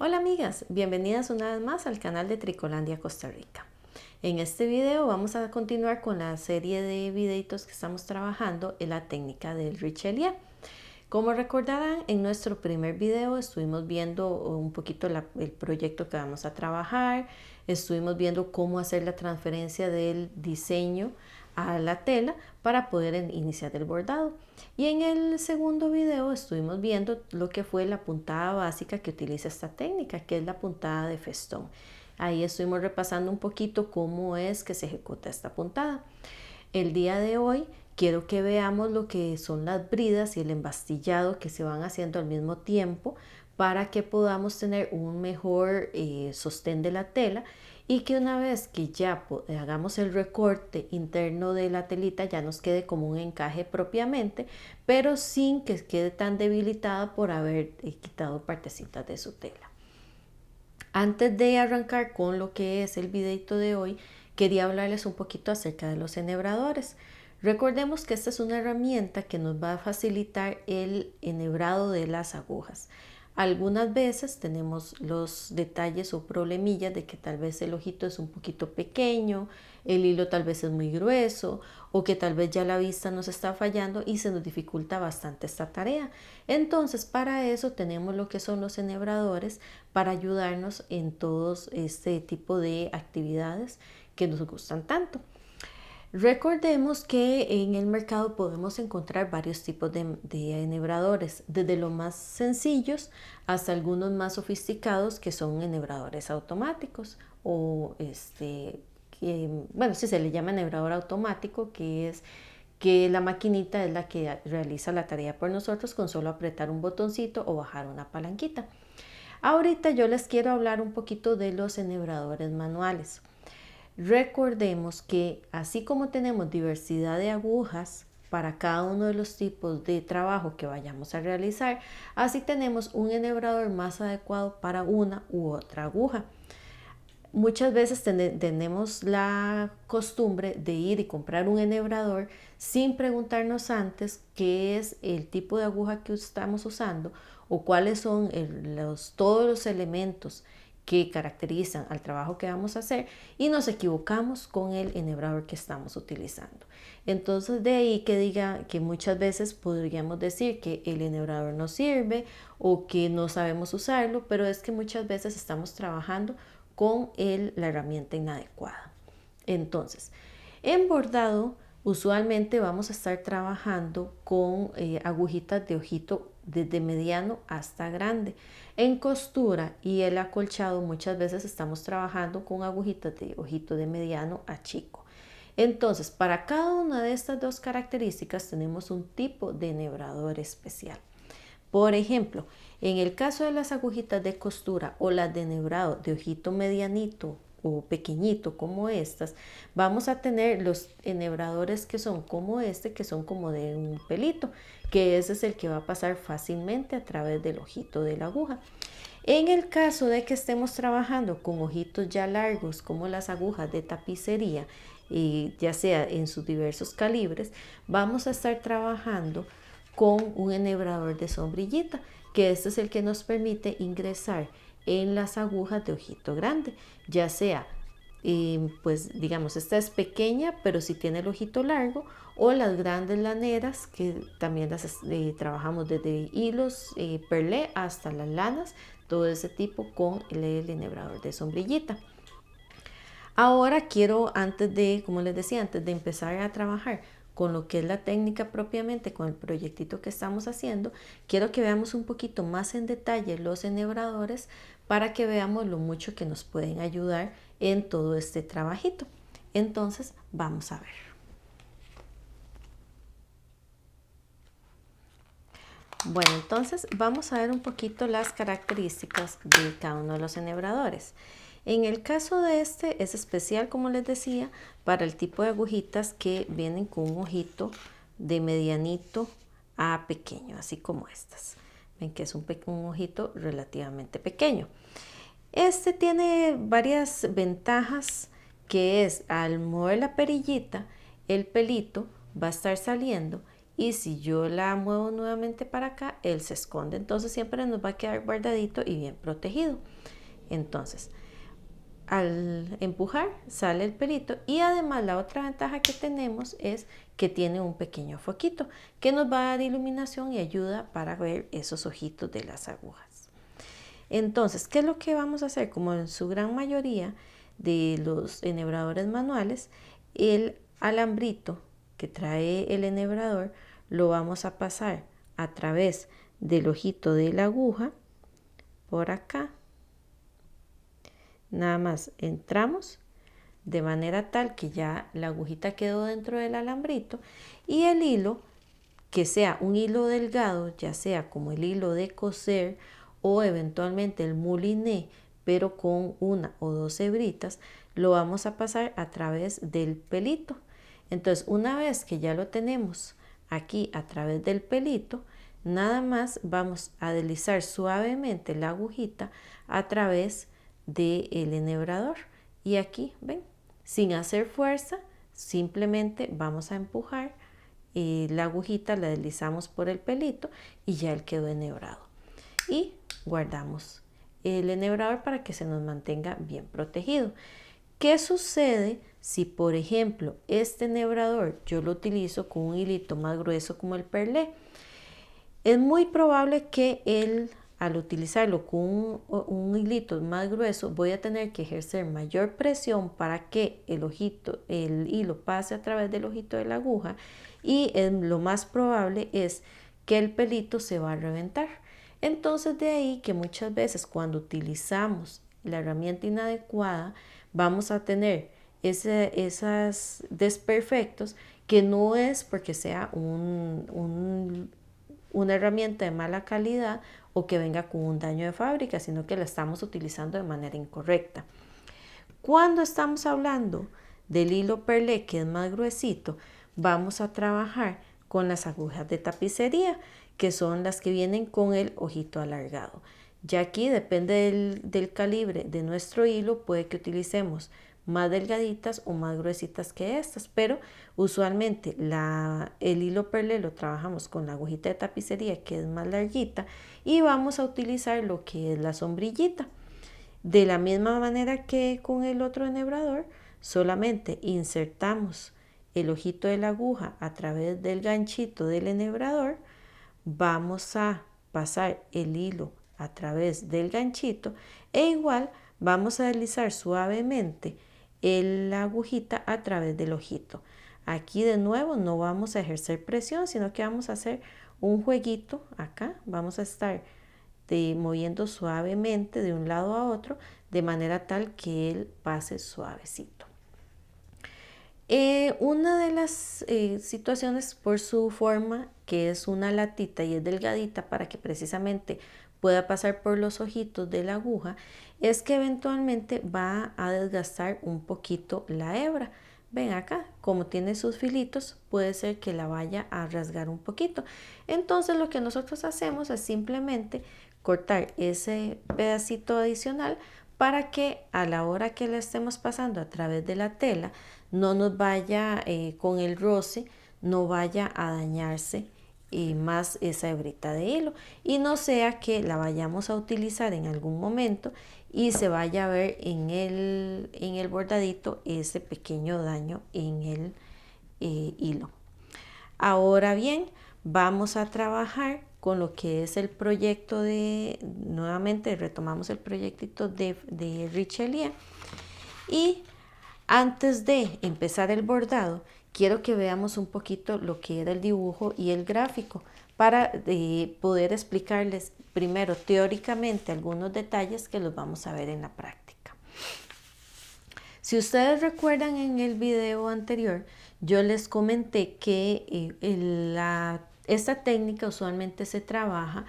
Hola amigas, bienvenidas una vez más al canal de Tricolandia Costa Rica. En este video vamos a continuar con la serie de videitos que estamos trabajando en la técnica del Richelieu. Como recordarán, en nuestro primer video estuvimos viendo un poquito el proyecto que vamos a trabajar, estuvimos viendo cómo hacer la transferencia del diseño a la tela para poder iniciar el bordado. Y en el segundo video estuvimos viendo lo que fue la puntada básica que utiliza esta técnica, que es la puntada de festón. Ahí estuvimos repasando un poquito cómo es que se ejecuta esta puntada. El día de hoy quiero que veamos lo que son las bridas y el embastillado que se van haciendo al mismo tiempo para que podamos tener un mejor sostén de la tela y que una vez que ya hagamos el recorte interno de la telita ya nos quede como un encaje propiamente, pero sin que quede tan debilitada por haber quitado partecitas de su tela. Antes de arrancar con lo que es el videito de hoy, quería hablarles un poquito acerca de los enhebradores. Recordemos que esta es una herramienta que nos va a facilitar el enhebrado de las agujas. Algunas veces tenemos los detalles o problemillas de que tal vez el ojito es un poquito pequeño, el hilo tal vez es muy grueso o que tal vez ya la vista nos está fallando y se nos dificulta bastante esta tarea. Entonces para eso tenemos lo que son los enhebradores para ayudarnos en todos este tipo de actividades que nos gustan tanto. Recordemos que en el mercado podemos encontrar varios tipos de enhebradores, desde los más sencillos hasta algunos más sofisticados que son enhebradores automáticos o si se le llama enhebrador automático, que es que la maquinita es la que realiza la tarea por nosotros con solo apretar un botoncito o bajar una palanquita. Ahorita yo les quiero hablar un poquito de los enhebradores manuales. Recordemos que así como tenemos diversidad de agujas para cada uno de los tipos de trabajo que vayamos a realizar, así tenemos un enhebrador más adecuado para una u otra aguja. Muchas veces tenemos la costumbre de ir y comprar un enhebrador sin preguntarnos antes qué es el tipo de aguja que estamos usando o cuáles son todos los elementos que caracterizan al trabajo que vamos a hacer y nos equivocamos con el enhebrador que estamos utilizando. Entonces de ahí que diga que muchas veces podríamos decir que el enhebrador no sirve o que no sabemos usarlo, pero es que muchas veces estamos trabajando con la herramienta inadecuada. Entonces, en bordado usualmente vamos a estar trabajando con agujitas de ojito desde mediano hasta grande. En costura y el acolchado muchas veces estamos trabajando con agujitas de ojito de mediano a chico. Entonces, para cada una de estas dos características tenemos un tipo de enhebrador especial. Por ejemplo, en el caso de las agujitas de costura o las de enhebrado de ojito medianito o pequeñito como estas, vamos a tener los enhebradores que son como este, que son como de un pelito, que ese es el que va a pasar fácilmente a través del ojito de la aguja. En el caso de que estemos trabajando con ojitos ya largos como las agujas de tapicería, ya sea en sus diversos calibres, vamos a estar trabajando con un enhebrador de sombrillita, que este es el que nos permite ingresar en las agujas de ojito grande, ya sea pues digamos esta es pequeña pero si tiene el ojito largo, o las grandes laneras que también las trabajamos desde hilos perlé hasta las lanas, todo ese tipo con el enhebrador de sombrillita. Ahora quiero, como les decía, antes de empezar a trabajar con lo que es la técnica propiamente, con el proyectito que estamos haciendo, quiero que veamos un poquito más en detalle los enhebradores para que veamos lo mucho que nos pueden ayudar en todo este trabajito. Entonces, vamos a ver. Bueno, entonces vamos a ver un poquito las características de cada uno de los enhebradores. En el caso de este es especial, como les decía, para el tipo de agujitas que vienen con un ojito de medianito a pequeño, así como estas. Ven que es un ojito relativamente pequeño. Este tiene varias ventajas, que es al mover la perillita, el pelito va a estar saliendo y si yo la muevo nuevamente para acá, él se esconde. Entonces siempre nos va a quedar guardadito y bien protegido. Entonces, al empujar sale el pelito, y además la otra ventaja que tenemos es que tiene un pequeño foquito que nos va a dar iluminación y ayuda para ver esos ojitos de las agujas. Entonces, ¿qué es lo que vamos a hacer? Como en su gran mayoría de los enhebradores manuales, el alambrito que trae el enhebrador lo vamos a pasar a través del ojito de la aguja por acá. Nada más entramos de manera tal que ya la agujita quedó dentro del alambrito, y el hilo, que sea un hilo delgado, ya sea como el hilo de coser o eventualmente el mouliné, pero con una o dos hebritas, lo vamos a pasar a través del pelito. Entonces, una vez que ya lo tenemos aquí a través del pelito, nada más vamos a deslizar suavemente la agujita a través del enhebrador, y aquí ven, sin hacer fuerza, simplemente vamos a empujar la agujita, la deslizamos por el pelito y ya él quedó enhebrado, y guardamos el enhebrador para que se nos mantenga bien protegido. ¿Qué sucede si, por ejemplo, este enhebrador yo lo utilizo con un hilito más grueso como el perlé? Es muy probable que al utilizarlo con un hilito más grueso, voy a tener que ejercer mayor presión para que el hilo pase a través del ojito de la aguja, y lo más probable es que el pelito se va a reventar. Entonces, de ahí que muchas veces cuando utilizamos la herramienta inadecuada, vamos a tener esos desperfectos, que no es porque sea una herramienta de mala calidad o que venga con un daño de fábrica, sino que la estamos utilizando de manera incorrecta. Cuando estamos hablando del hilo perlé, que es más gruesito, vamos a trabajar con las agujas de tapicería, que son las que vienen con el ojito alargado. Ya aquí depende del calibre de nuestro hilo, puede que utilicemos más delgaditas o más gruesitas que estas, pero usualmente el hilo perlé lo trabajamos con la agujita de tapicería, que es más larguita, y vamos a utilizar lo que es la sombrillita. De la misma manera que con el otro enhebrador, solamente insertamos el ojito de la aguja a través del ganchito del enhebrador, vamos a pasar el hilo a través del ganchito, e igual vamos a deslizar suavemente la agujita a través del ojito. Aquí de nuevo no vamos a ejercer presión, sino que vamos a hacer un jueguito acá. Vamos a estar moviendo suavemente de un lado a otro, de manera tal que él pase suavecito. Una de las situaciones, por su forma, que es una latita y es delgadita para que precisamente pueda pasar por los ojitos de la aguja, es que eventualmente va a desgastar un poquito la hebra. Ven acá, como tiene sus filitos, puede ser que la vaya a rasgar un poquito. Entonces lo que nosotros hacemos es simplemente cortar ese pedacito adicional para que a la hora que la estemos pasando a través de la tela, no nos vaya con el roce, no vaya a dañarse más esa hebrita de hilo, y no sea que la vayamos a utilizar en algún momento y se vaya a ver en el bordadito ese pequeño daño en el hilo. Ahora bien, vamos a trabajar con lo que es el proyecto nuevamente retomamos el proyectito de Richelieu, y antes de empezar el bordado, quiero que veamos un poquito lo que era el dibujo y el gráfico para poder explicarles primero teóricamente algunos detalles que los vamos a ver en la práctica. Si ustedes recuerdan, en el video anterior yo les comenté que esta técnica usualmente se trabaja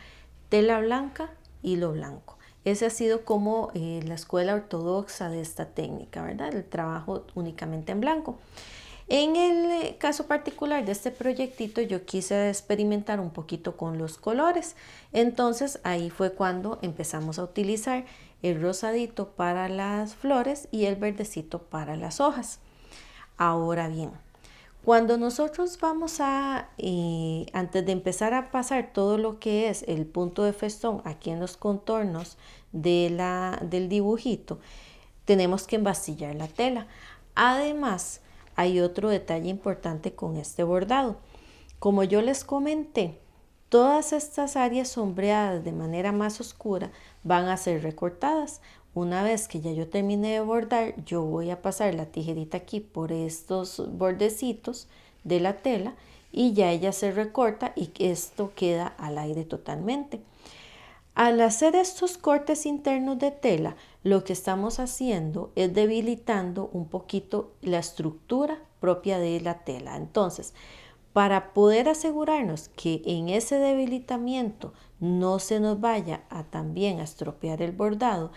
tela blanca, hilo blanco. Ese ha sido como la escuela ortodoxa de esta técnica, ¿verdad? El trabajo únicamente en blanco. En el caso particular de este proyectito, yo quise experimentar un poquito con los colores. Entonces ahí fue cuando empezamos a utilizar el rosadito para las flores y el verdecito para las hojas. Ahora bien, Cuando nosotros vamos a, antes de empezar a pasar todo lo que es el punto de festón aquí en los contornos del dibujito, tenemos que embastillar la tela. Además, hay otro detalle importante con este bordado. Como yo les comenté, todas estas áreas sombreadas de manera más oscura van a ser recortadas. Una vez que ya yo termine de bordar, yo voy a pasar la tijerita aquí por estos bordecitos de la tela y ya ella se recorta y esto queda al aire totalmente. Al hacer estos cortes internos de tela, lo que estamos haciendo es debilitando un poquito la estructura propia de la tela. Entonces, para poder asegurarnos que en ese debilitamiento no se nos vaya a también a estropear el bordado,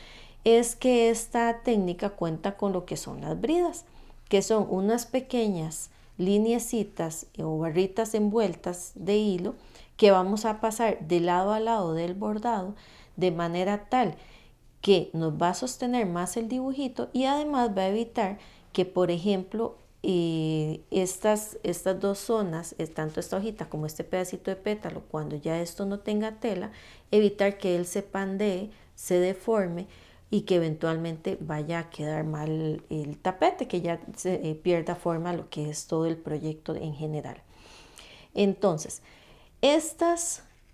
es que esta técnica cuenta con lo que son las bridas, que son unas pequeñas lineecitas o barritas envueltas de hilo que vamos a pasar de lado a lado del bordado de manera tal que nos va a sostener más el dibujito y además va a evitar que, por ejemplo, estas dos zonas, tanto esta hojita como este pedacito de pétalo, cuando ya esto no tenga tela, evitar que él se pandee, se deforme y que eventualmente vaya a quedar mal el tapete, que ya se pierda forma lo que es todo el proyecto en general. Entonces,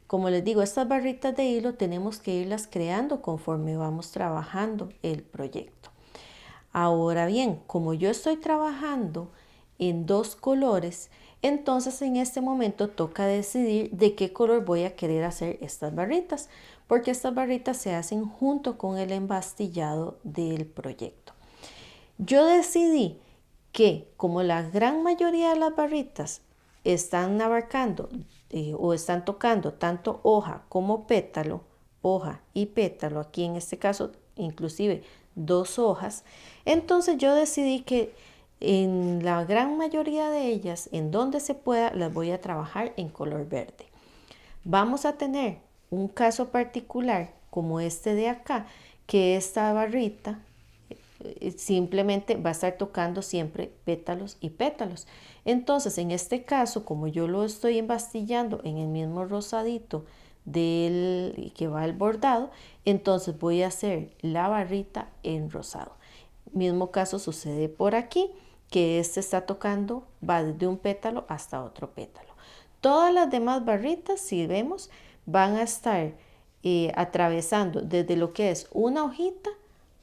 como les digo, estas barritas de hilo tenemos que irlas creando conforme vamos trabajando el proyecto. Ahora bien, como yo estoy trabajando en dos colores, entonces en este momento toca decidir de qué color voy a querer hacer estas barritas, porque estas barritas se hacen junto con el embastillado del proyecto. Yo decidí que como la gran mayoría de las barritas están abarcando o están tocando tanto hoja como pétalo, hoja y pétalo, aquí en este caso inclusive dos hojas, entonces yo decidí que en la gran mayoría de ellas, en donde se pueda, las voy a trabajar en color verde. Vamos a tener un caso particular como este de acá, que esta barrita simplemente va a estar tocando siempre pétalos y pétalos. Entonces, en este caso, como yo lo estoy embastillando en el mismo rosadito del que va al bordado, entonces voy a hacer la barrita en rosado. Mismo caso sucede por aquí, que este está tocando, va desde un pétalo hasta otro pétalo. Todas las demás barritas, si vemos, van a estar atravesando desde lo que es una hojita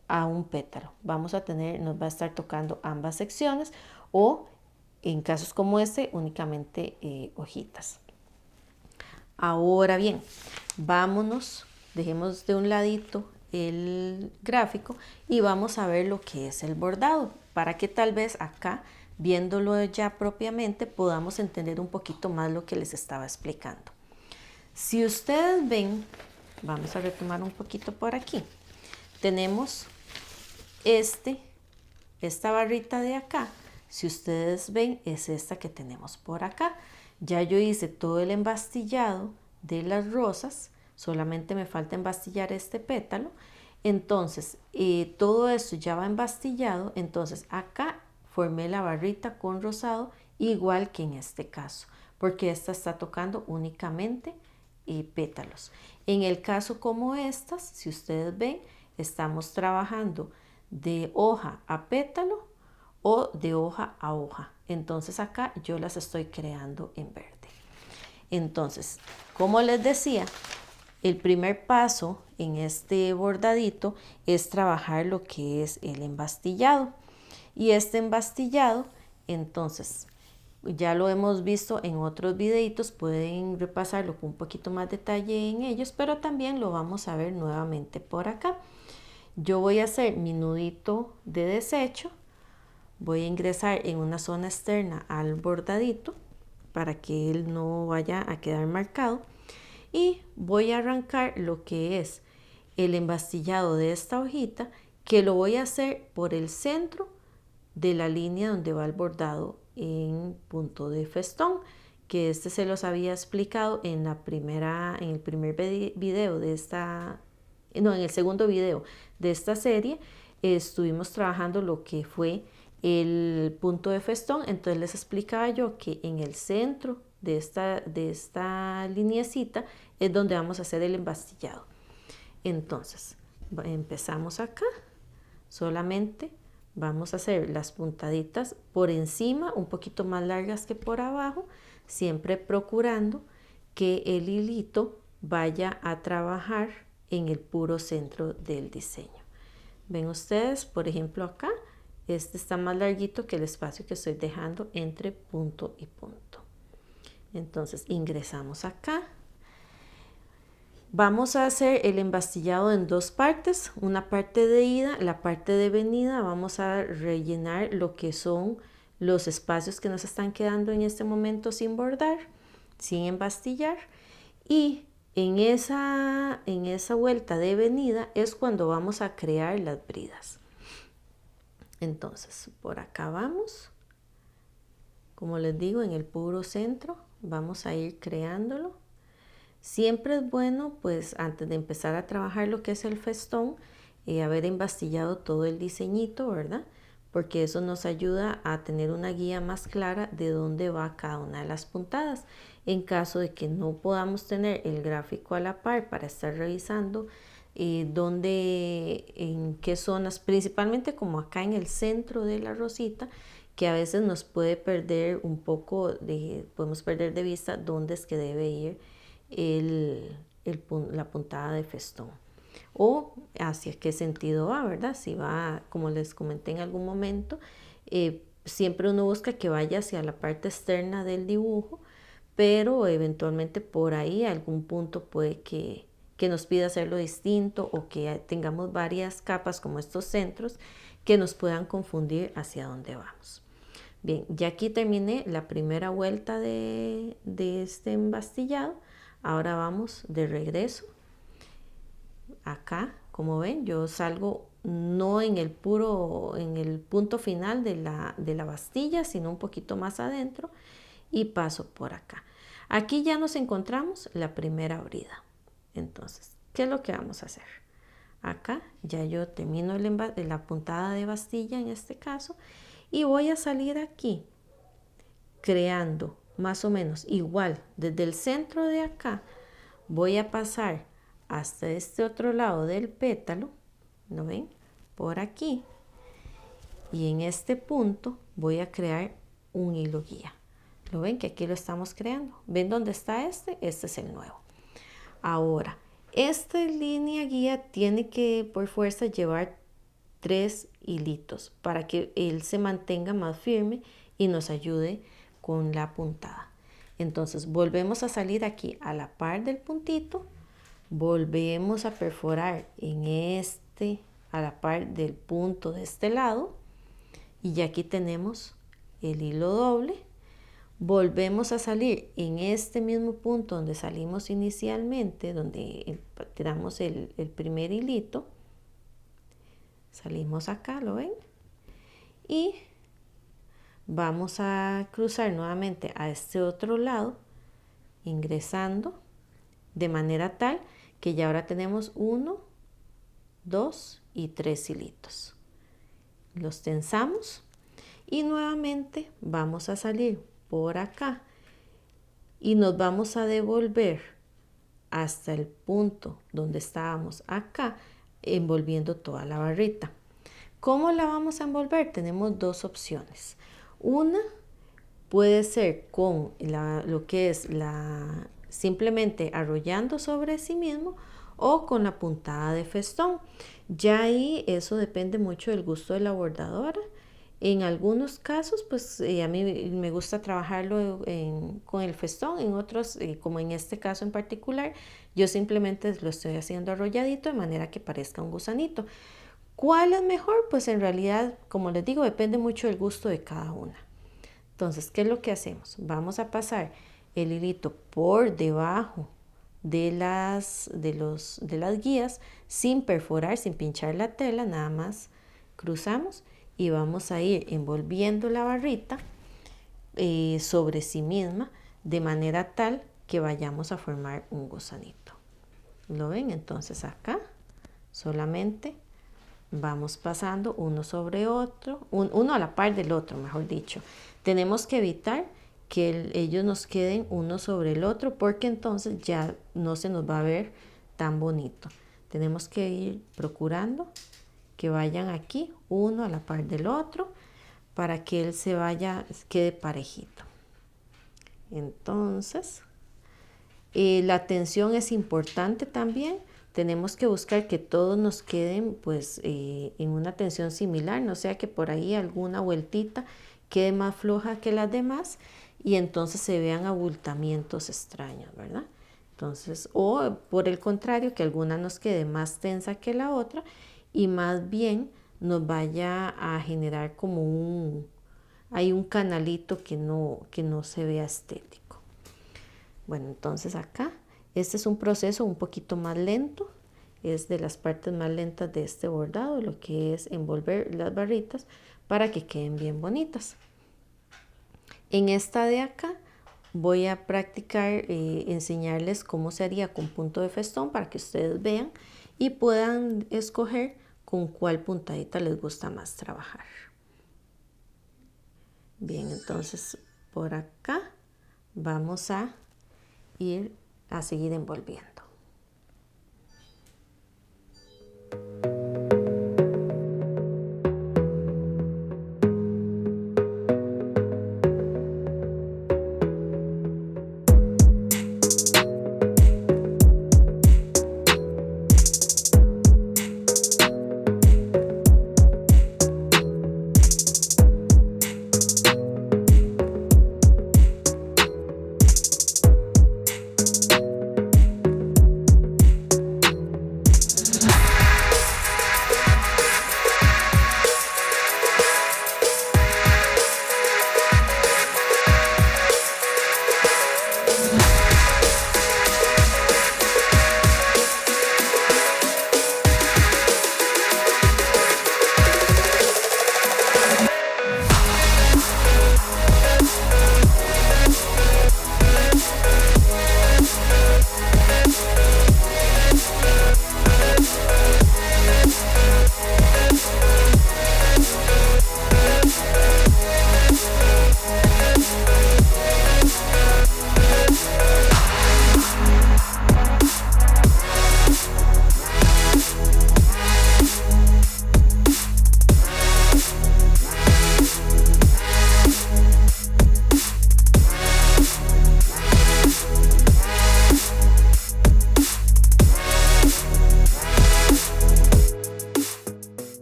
a un pétalo. Nos va a estar tocando ambas secciones o en casos como este únicamente hojitas. Ahora bien, vámonos, dejemos de un ladito el gráfico y vamos a ver lo que es el bordado, para que tal vez acá, viéndolo ya propiamente, podamos entender un poquito más lo que les estaba explicando. Si ustedes ven, vamos a retomar un poquito por aquí, tenemos esta barrita de acá, si ustedes ven, es esta que tenemos por acá. Ya yo hice todo el embastillado de las rosas, solamente me falta embastillar este pétalo. Entonces, todo esto ya va embastillado, entonces acá formé la barrita con rosado, igual que en este caso, porque esta está tocando únicamente pétalos. En el caso como estas, si ustedes ven, estamos trabajando de hoja a pétalo o de hoja a hoja. Entonces acá yo las estoy creando en verde. Entonces, como les decía, el primer paso en este bordadito es trabajar lo que es el embastillado. Y este embastillado, entonces, ya lo hemos visto en otros videitos, pueden repasarlo con un poquito más detalle en ellos, pero también lo vamos a ver nuevamente por acá. Yo voy a hacer mi nudito de desecho, voy a ingresar en una zona externa al bordadito para que él no vaya a quedar marcado y voy a arrancar lo que es el embastillado de esta hojita, que lo voy a hacer por el centro de la línea donde va el bordado en punto de festón, que este se los había explicado en el primer video de en el segundo video de esta serie. Estuvimos trabajando lo que fue el punto de festón. Entonces les explicaba yo que en el centro de esta lineecita es donde vamos a hacer el embastillado. Entonces empezamos acá, solamente vamos a hacer las puntaditas por encima, un poquito más largas que por abajo, siempre procurando que el hilito vaya a trabajar en el puro centro del diseño. Ven ustedes, por ejemplo acá, este está más larguito que el espacio que estoy dejando entre punto y punto. Entonces ingresamos acá. Vamos a hacer el embastillado en dos partes, una parte de ida, la parte de venida. Vamos a rellenar lo que son los espacios que nos están quedando en este momento sin bordar, sin embastillar. Y en esa vuelta de venida es cuando vamos a crear las bridas. Entonces, por acá vamos. Como les digo, en el puro centro vamos a ir creándolo. Siempre es bueno, pues antes de empezar a trabajar lo que es el festón, haber embastillado todo el diseñito, ¿verdad? Porque eso nos ayuda a tener una guía más clara de dónde va cada una de las puntadas. En caso de que no podamos tener el gráfico a la par para estar revisando dónde, en qué zonas, principalmente como acá en el centro de la rosita, que a veces nos puede perder un poco, podemos perder de vista dónde es que debe ir la puntada de festón o hacia qué sentido va, ¿verdad? Si va, como les comenté en algún momento, siempre uno busca que vaya hacia la parte externa del dibujo, pero eventualmente por ahí algún punto puede que nos pida hacerlo distinto o que tengamos varias capas como estos centros que nos puedan confundir hacia dónde vamos. Bien, ya aquí terminé la primera vuelta de este embastillado. Ahora vamos de regreso. Acá, como ven, yo salgo no en el punto final de la bastilla, sino un poquito más adentro y paso por acá. Aquí ya nos encontramos la primera brida. Entonces, ¿qué es lo que vamos a hacer? Acá ya yo termino la puntada de bastilla en este caso y voy a salir aquí creando más o menos igual desde el centro de acá. Voy a pasar hasta este otro lado del pétalo, ¿no ven? Por aquí. Y en este punto voy a crear un hilo guía. ¿Lo ven? Que aquí lo estamos creando. ¿Ven dónde está este? Este es el nuevo. Ahora, esta línea guía tiene que por fuerza llevar 3 hilitos para que él se mantenga más firme y nos ayude con la puntada. Entonces volvemos a salir aquí a la par del puntito, volvemos a perforar a la par del punto de este lado y ya aquí tenemos el hilo doble. Volvemos a salir en este mismo punto donde salimos inicialmente, donde tiramos el primer hilito. Salimos acá, ¿lo ven? Y vamos a cruzar nuevamente a este otro lado, ingresando de manera tal que ya ahora tenemos 1, 2 y 3 hilitos. Los tensamos y nuevamente vamos a salir por acá y nos vamos a devolver hasta el punto donde estábamos acá, envolviendo toda la barrita. ¿Cómo la vamos a envolver? Tenemos dos opciones. Una puede ser con lo que es simplemente arrollando sobre sí mismo o con la puntada de festón. Ya ahí eso depende mucho del gusto de la bordadora. En algunos casos, pues a mí me gusta trabajarlo con el festón, en otros, como en este caso en particular, yo simplemente lo estoy haciendo arrolladito de manera que parezca un gusanito. ¿Cuál es mejor? Pues en realidad, como les digo, depende mucho del gusto de cada una. Entonces, ¿qué es lo que hacemos? Vamos a pasar el hilito por debajo de las guías sin perforar, sin pinchar la tela, nada más cruzamos y vamos a ir envolviendo la barrita sobre sí misma de manera tal que vayamos a formar un gusanito. ¿Lo ven? Entonces acá solamente vamos pasando uno sobre otro, uno a la par del otro, mejor dicho. Tenemos que evitar que ellos nos queden uno sobre el otro, porque entonces ya no se nos va a ver tan bonito. Tenemos que ir procurando que vayan aquí uno a la par del otro para que él quede parejito. Entonces, la tensión es importante también. Tenemos que buscar que todos nos queden pues en una tensión similar, no sea que por ahí alguna vueltita quede más floja que las demás y entonces se vean abultamientos extraños, ¿verdad? Entonces, o por el contrario, que alguna nos quede más tensa que la otra y más bien nos vaya a generar como hay un canalito que no se vea estético. Bueno, entonces acá, este es un proceso un poquito más lento, es de las partes más lentas de este bordado, lo que es envolver las barritas para que queden bien bonitas. En esta de acá voy a practicar, enseñarles cómo se haría con punto de festón para que ustedes vean y puedan escoger con cuál puntadita les gusta más trabajar. Bien, entonces por acá vamos a ir a seguir envolviendo.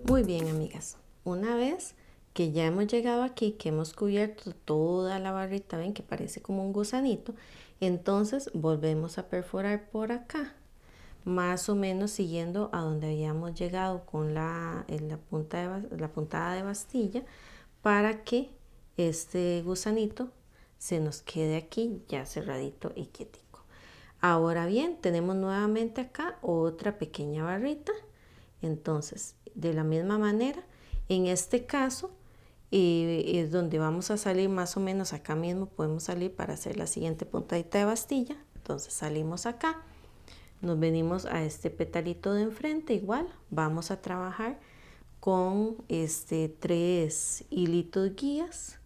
Muy bien, amigas, una vez que ya hemos llegado aquí, que hemos cubierto toda la barrita, ven que parece como un gusanito, entonces volvemos a perforar por acá, más o menos siguiendo a donde habíamos llegado con la puntada de bastilla, para que este gusanito se nos quede aquí ya cerradito y quietico. Ahora bien, tenemos nuevamente acá otra pequeña barrita. Entonces, de la misma manera, en este caso es donde vamos a salir más o menos acá mismo, podemos salir para hacer la siguiente puntadita de bastilla. Entonces salimos acá, nos venimos a este petalito de enfrente, igual vamos a trabajar con 3 hilitos guías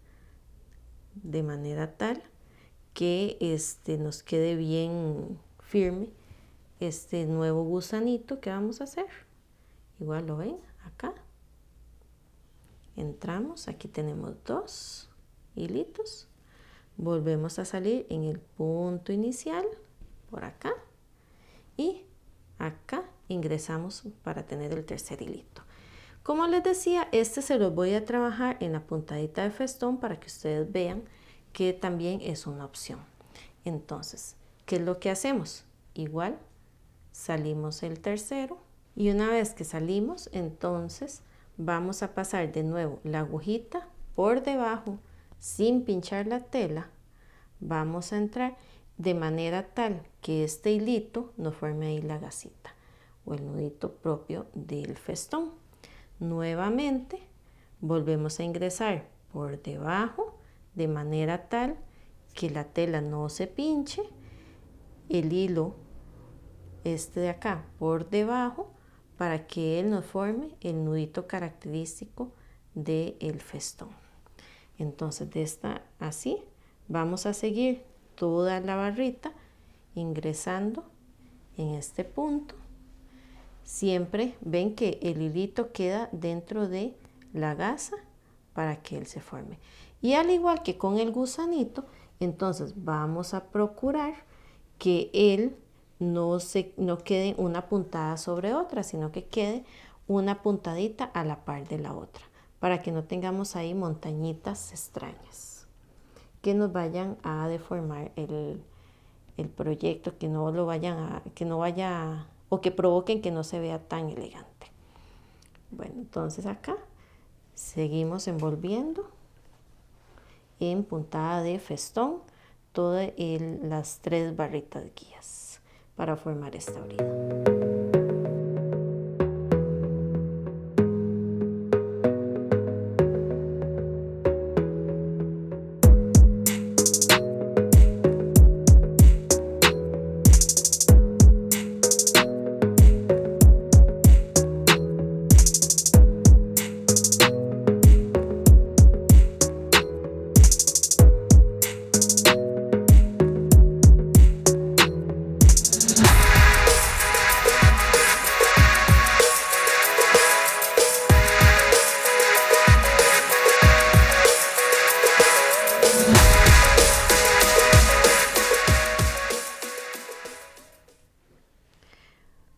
de manera tal que nos quede bien firme este nuevo gusanito que vamos a hacer. Igual lo ven acá, entramos, aquí tenemos 2 hilitos, volvemos a salir en el punto inicial por acá y acá ingresamos para tener el tercer hilito. Como les decía, se los voy a trabajar en la puntadita de festón para que ustedes vean que también es una opción. Entonces, ¿qué es lo que hacemos? Igual salimos el tercero. Y una vez que salimos, entonces vamos a pasar de nuevo la agujita por debajo sin pinchar la tela. Vamos a entrar de manera tal que este hilito nos forme ahí la gasita o el nudito propio del festón. Nuevamente volvemos a ingresar por debajo de manera tal que la tela no se pinche. El hilo de acá por debajo para que él nos forme el nudito característico del festón. Entonces de esta así vamos a seguir toda la barrita ingresando en este punto. Siempre ven que el hilito queda dentro de la gasa para que él se forme. Y al igual que con el gusanito, entonces vamos a procurar que él no quede una puntada sobre otra, sino que quede una puntadita a la par de la otra, para que no tengamos ahí montañitas extrañas que nos vayan a deformar el proyecto, que no vaya o que provoquen que no se vea tan elegante. Bueno, entonces acá seguimos envolviendo en puntada de festón todas las 3 barritas guías para formar esta brida.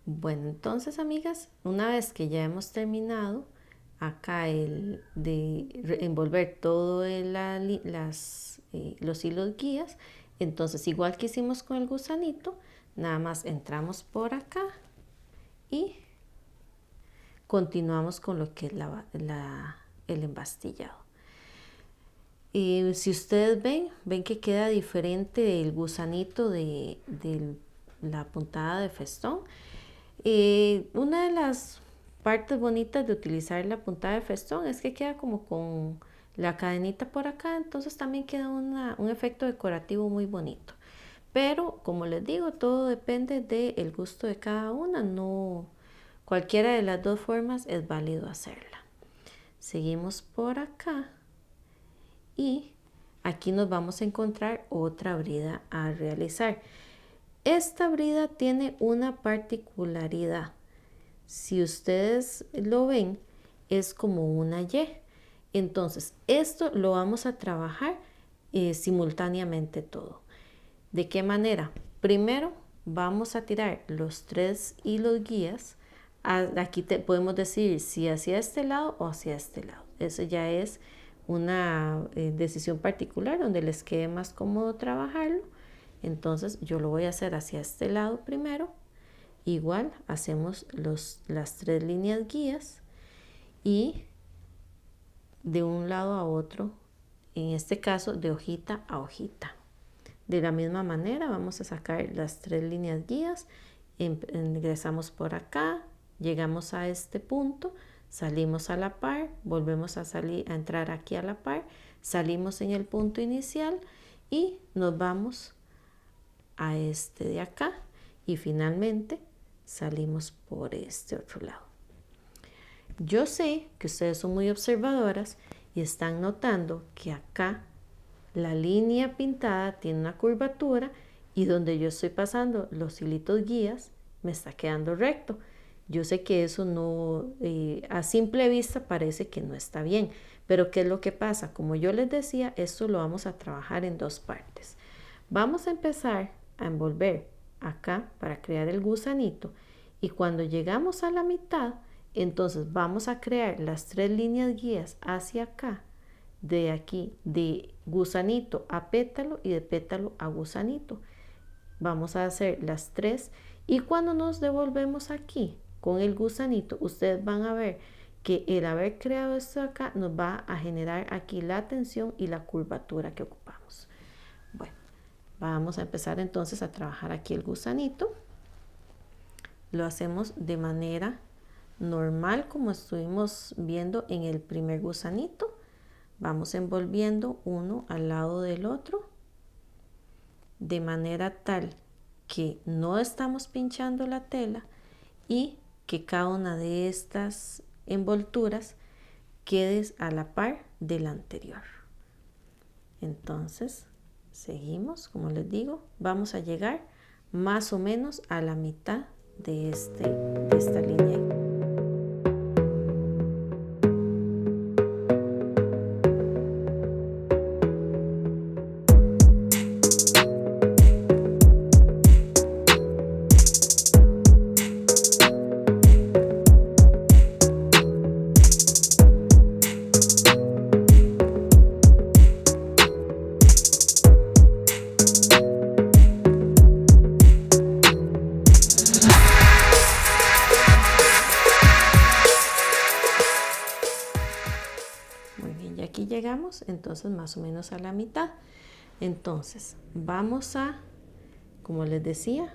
Bueno, entonces amigas, una vez que ya hemos terminado acá de envolver todo los hilos guías, entonces igual que hicimos con el gusanito, nada más entramos por acá y continuamos con lo que es el embastillado. Y si ustedes ven que queda diferente el gusanito de la puntada de festón. Una de las partes bonitas de utilizar la puntada de festón es que queda como con la cadenita por acá, entonces también queda un efecto decorativo muy bonito. Pero como les digo, todo depende del gusto de cada una, no cualquiera de las dos formas es válido hacerla. Seguimos por acá y aquí nos vamos a encontrar otra brida a realizar. Esta brida tiene una particularidad. Si ustedes lo ven, es como una Y. Entonces, esto lo vamos a trabajar simultáneamente todo. ¿De qué manera? Primero, vamos a tirar los 3 hilos guías. Aquí podemos decir si hacia este lado o hacia este lado. Eso ya es una decisión particular donde les quede más cómodo trabajarlo. Entonces yo lo voy a hacer hacia este lado primero. Igual hacemos las 3 líneas guías y de un lado a otro, en este caso de hojita a hojita. De la misma manera vamos a sacar las 3 líneas guías, ingresamos por acá, llegamos a este punto, salimos a la par, volvemos a entrar aquí a la par, salimos en el punto inicial y nos vamos a este de acá y finalmente salimos por este otro lado. Yo sé que ustedes son muy observadoras y están notando que acá la línea pintada tiene una curvatura y donde yo estoy pasando los hilitos guías me está quedando recto. Yo sé que eso no, a simple vista parece que no está bien, pero ¿qué es lo que pasa? Como yo les decía, esto lo vamos a trabajar en 2 partes. Vamos a empezar a envolver acá para crear el gusanito y cuando llegamos a la mitad, entonces vamos a crear las 3 líneas guías hacia acá, de aquí, de gusanito a pétalo y de pétalo a gusanito. Vamos a hacer las 3 y cuando nos devolvemos aquí con el gusanito, ustedes van a ver que el haber creado esto acá nos va a generar aquí la tensión y la curvatura que ocupamos. Bueno, vamos a empezar entonces a trabajar aquí el gusanito. Lo hacemos de manera normal como estuvimos viendo en el primer gusanito. Vamos envolviendo uno al lado del otro de manera tal que no estamos pinchando la tela y que cada una de estas envolturas quede a la par de la anterior. Entonces seguimos, como les digo, vamos a llegar más o menos a la mitad de esta línea. Aquí llegamos entonces más o menos a la mitad. Entonces vamos a, como les decía,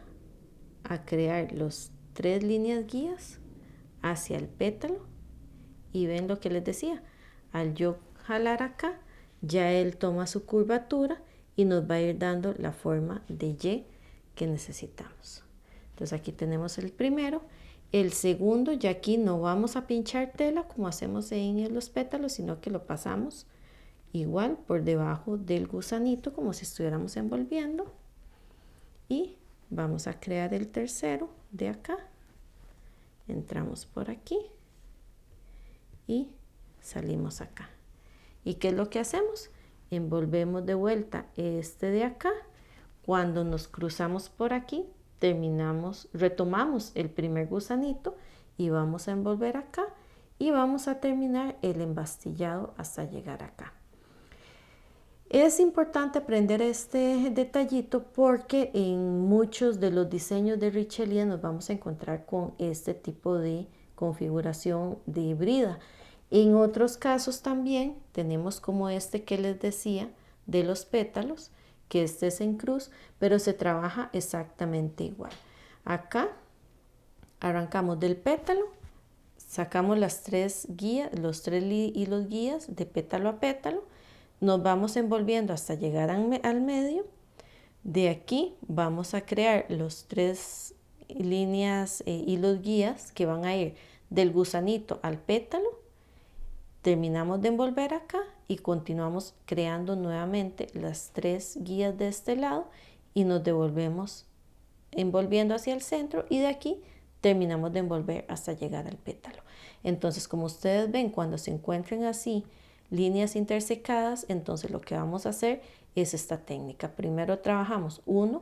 a crear los 3 líneas guías hacia el pétalo, y ven lo que les decía, al yo jalar acá ya él toma su curvatura y nos va a ir dando la forma de Y que necesitamos. Entonces aquí tenemos el primero. El segundo, ya aquí no vamos a pinchar tela como hacemos en los pétalos, sino que lo pasamos igual por debajo del gusanito como si estuviéramos envolviendo, y vamos a crear el tercero de acá. Entramos por aquí y salimos acá. ¿Y qué es lo que hacemos? Envolvemos de vuelta este de acá. Cuando nos cruzamos por aquí, retomamos el primer gusanito y vamos a envolver acá y vamos a terminar el embastillado hasta llegar acá. Es importante aprender este detallito porque en muchos de los diseños de Richelieu nos vamos a encontrar con este tipo de configuración de hibrida. En otros casos también tenemos como este que les decía de los pétalos, que este es en cruz, pero se trabaja exactamente igual. Acá arrancamos del pétalo, sacamos las 3 guías, los 3 hilos guías de pétalo a pétalo, nos vamos envolviendo hasta llegar al medio. De aquí vamos a crear los 3 líneas, hilos guías que van a ir del gusanito al pétalo. Terminamos de envolver acá y continuamos creando nuevamente las 3 guías de este lado y nos devolvemos envolviendo hacia el centro, y de aquí terminamos de envolver hasta llegar al pétalo. Entonces, como ustedes ven, cuando se encuentren así líneas intersecadas, entonces lo que vamos a hacer es esta técnica. Primero trabajamos uno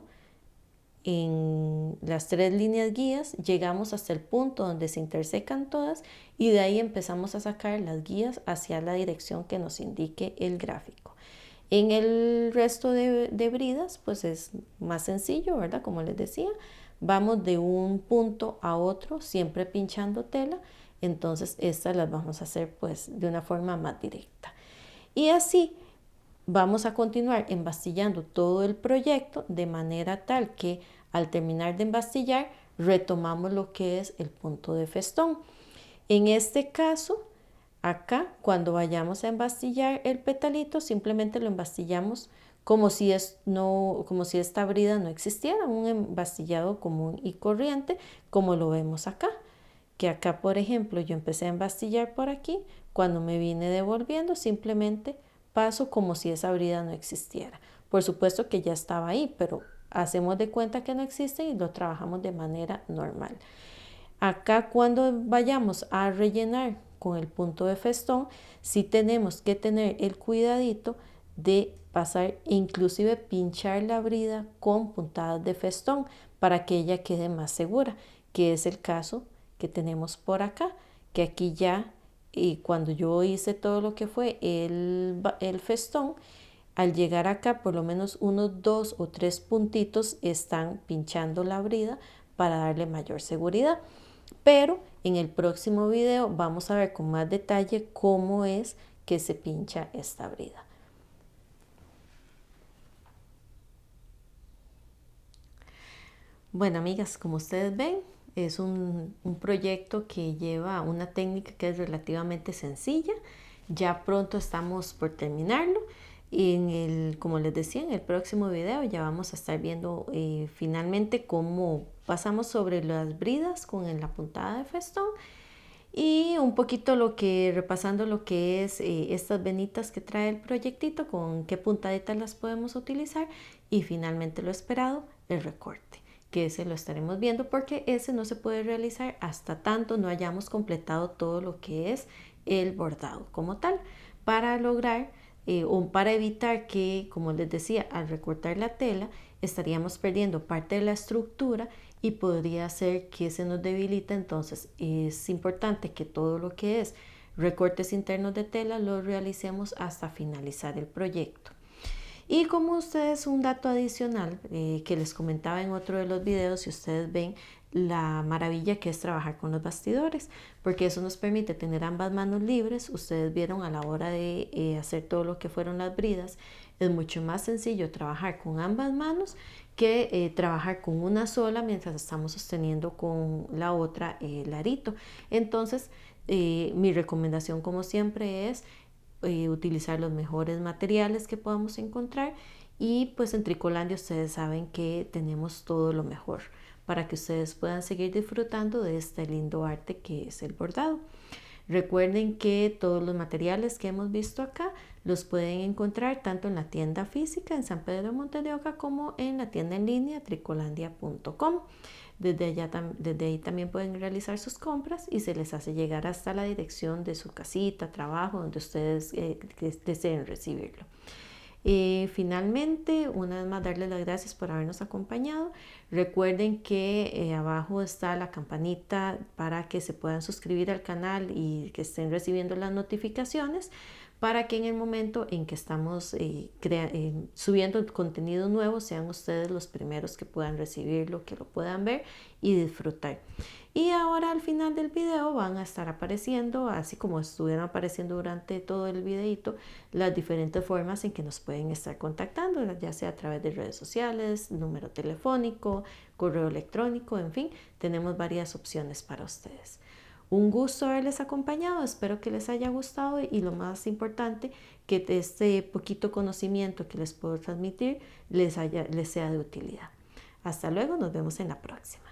en las 3 líneas guías, llegamos hasta el punto donde se intersecan todas y de ahí empezamos a sacar las guías hacia la dirección que nos indique el gráfico. En el resto de bridas pues es más sencillo, ¿verdad? Como les decía, vamos de un punto a otro siempre pinchando tela. Entonces estas las vamos a hacer pues de una forma más directa, y así vamos a continuar embastillando todo el proyecto de manera tal que al terminar de embastillar retomamos lo que es el punto de festón. En este caso, acá cuando vayamos a embastillar el petalito, simplemente lo embastillamos como si esta brida no existiera, un embastillado común y corriente, como lo vemos acá. Que acá, por ejemplo, yo empecé a embastillar por aquí, cuando me vine devolviendo simplemente paso como si esa brida no existiera. Por supuesto que ya estaba ahí, pero hacemos de cuenta que no existe y lo trabajamos de manera normal. Acá cuando vayamos a rellenar con el punto de festón, sí tenemos que tener el cuidadito de pasar, inclusive pinchar la brida con puntadas de festón para que ella quede más segura, que es el caso que tenemos por acá, que aquí ya cuando yo hice todo lo que fue el festón, al llegar acá por lo menos unos 2 o 3 puntitos están pinchando la brida para darle mayor seguridad. Pero en el próximo video vamos a ver con más detalle cómo es que se pincha esta brida. Bueno, amigas, como ustedes ven, es un proyecto que lleva una técnica que es relativamente sencilla. Ya pronto estamos por terminarlo. Como les decía, en el próximo video ya vamos a estar viendo finalmente cómo pasamos sobre las bridas con la puntada de festón y un poquito repasando lo que es estas venitas que trae el proyectito, con qué puntaditas las podemos utilizar y finalmente lo esperado, el recorte, que ese lo estaremos viendo porque ese no se puede realizar hasta tanto no hayamos completado todo lo que es el bordado como tal, para lograr o para evitar que, como les decía, al recortar la tela estaríamos perdiendo parte de la estructura y podría ser que se nos debilite. Entonces es importante que todo lo que es recortes internos de tela lo realicemos hasta finalizar el proyecto. Y como ustedes, un dato adicional que les comentaba en otro de los videos, si ustedes ven la maravilla que es trabajar con los bastidores, porque eso nos permite tener ambas manos libres. Ustedes vieron a la hora de hacer todo lo que fueron las bridas, es mucho más sencillo trabajar con ambas manos que trabajar con una sola mientras estamos sosteniendo con la otra el arito. Entonces, mi recomendación como siempre es utilizar los mejores materiales que podamos encontrar, y pues en Tricolandia ustedes saben que tenemos todo lo mejor para que ustedes puedan seguir disfrutando de este lindo arte que es el bordado. Recuerden que todos los materiales que hemos visto acá los pueden encontrar tanto en la tienda física en San Pedro de Monte de Oca como en la tienda en línea tricolandia.com. Desde ahí también pueden realizar sus compras y se les hace llegar hasta la dirección de su casita, trabajo, donde ustedes deseen recibirlo. Finalmente, una vez más, darles las gracias por habernos acompañado. Recuerden que abajo está la campanita para que se puedan suscribir al canal y que estén recibiendo las notificaciones, para que en el momento en que estamos subiendo contenido nuevo sean ustedes los primeros que puedan recibirlo, que lo puedan ver y disfrutar. Y ahora al final del video van a estar apareciendo, así como estuvieron apareciendo durante todo el videito, las diferentes formas en que nos pueden estar contactando, ya sea a través de redes sociales, número telefónico, correo electrónico, en fin, tenemos varias opciones para ustedes. Un gusto haberles acompañado, espero que les haya gustado y lo más importante, que este poquito conocimiento que les puedo transmitir les sea de utilidad. Hasta luego, nos vemos en la próxima.